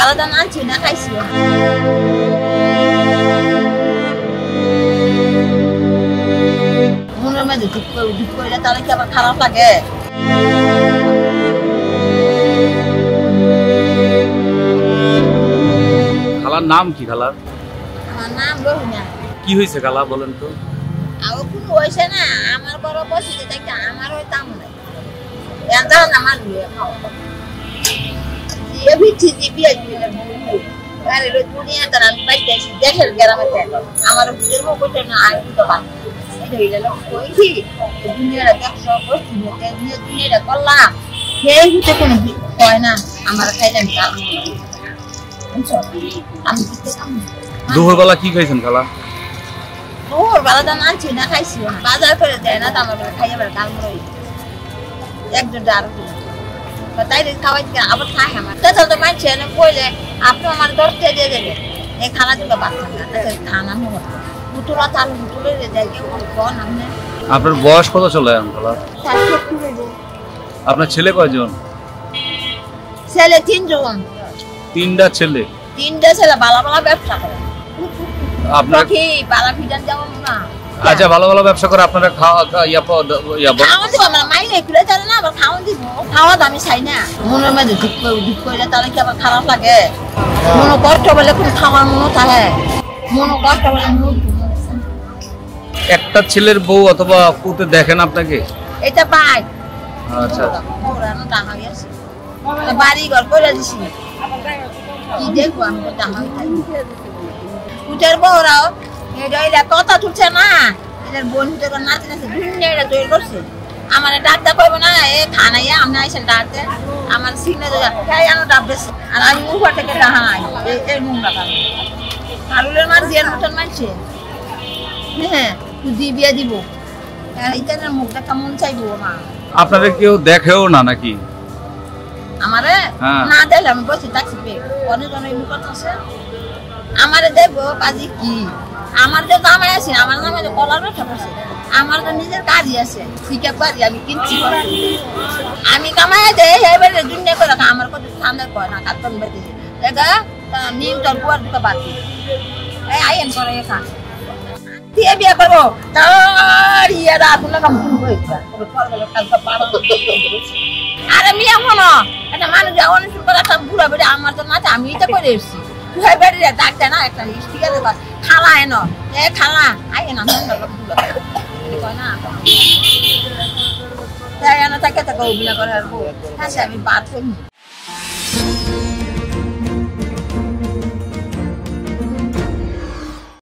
Kaladan আনছি না খাইছি মনের মধ্যে ঠিক করে তাহলে কি আবার খারাপ লাগে। খালার নাম কি? খালার আমার নাম রহিনা। কি হয়েছে খালা বলেন তো? আর কোনো হয়েছে না, আমার বড় বসে দেখতে আমার ওই দাম নাই এদাও না আমার বিয়ে বিচ্ছি বিয়ে দিলে আরে দুনিয়া তার আমি বাইতে আসি দেশের গ্রামে আমার বিয়ের মুখ করতে না আর তো বাদ কইছি দুনিয়াটা দেখছো বসছি দুনিয়াটা করলাম সেই হতে কোনো হয় না আমার খাইলাম আমি দুপুরবেলা কি খাইছেন খালা? ওর বালাদান আনছি না খাইছি বাজার করে দেয় না তো আমার খাইয়া বেড়া ডাল মরই একজন আর তাই খাওয়াই আবার খাই আমার তাছাড়া তো মানছি না কইলে আপনি আমার দরজা দিয়ে দেবেন এই খানা দুটো বাচ্চা খানা মনে পুতুলা চাল পুতুলে যায় কেউ কন আপনি। আপনার বয়স কত চলে খালা? আপনার ছেলে কয়জন? ছেলে তিনজন। তিনটা ছেলে? তিনটা ছেলে বালা বালা ব্যবসা করে। আপনার কি বালা ফিডান যাবো না? আচ্ছা ভালো ভালো ব্যবসা করে আপনারা খাওয়া খাওয়া দিব আমরা মাইনে খুলে চলে না আবার খাওয়া দিব খাওয়া দামি চাই না মনের মধ্যে ঠিক করে তাহলে কি আবার খারাপ লাগে। মনে কষ্ট বলে কোনো খাওয়ার মনে থাকে মনে কষ্ট বলে একটা ছেলের বউ অথবা পুতে দেখেন আপনাকে? এটা পাই। আচ্ছা বাড়ি ঘর করে দিছি কি দেখবো আমি তো টাকা পুতের বউরাও এটা কথা তুলছে না এটার বোন হুতে নাচে নাচে দুনিয়া তৈরি করছে আমার ডাক্তার করবো না এ খানাইয়া আমি আইসেন ডাকতে আমার সিগনে আনো ডাব বেশি আর আমি উপর থেকে ডাহাই এই নোংরা কারণ কারুলের মার জিয়ার মতন মানছে হ্যাঁ তুই বিয়ে দিব ইতানের মুখটা কেমন চাইবো মা। আপনাদের কেউ দেখেও না নাকি? আমারে না দেখলে আমি বসে থাকছি অনেক জন এমনি করতেছে আমারে দেখবো কাজে কি আমার যে জামাই আছে আমার নামে কলার ব্যবসা করছে আমার তো নিজের কাজই আছে শিখে পারি আমি কিনছি আমি কামাই দেয় এবারে দুনিয়া করে আমার কত ঠান্ডা কয় না কাতন বেঁধে দেখা নিম তোর বুয়ার দুটো বাকি এই আইন করে এখান দিয়ে বিয়ে করবো তার ইয়েরা আপনার কাম আরে মিয়া মনো একটা মানুষ অনেক সুন্দর একটা বুড়া বেড়ে আমার তো না আমি এটা করে এসছি তুই বেড়ে ডাক্তার না একটা স্টিকার খালা এনো এ খালা আই না কয় না তাই এনো তাকে তাকে অভিনয় করে আর আমি বাদ করি।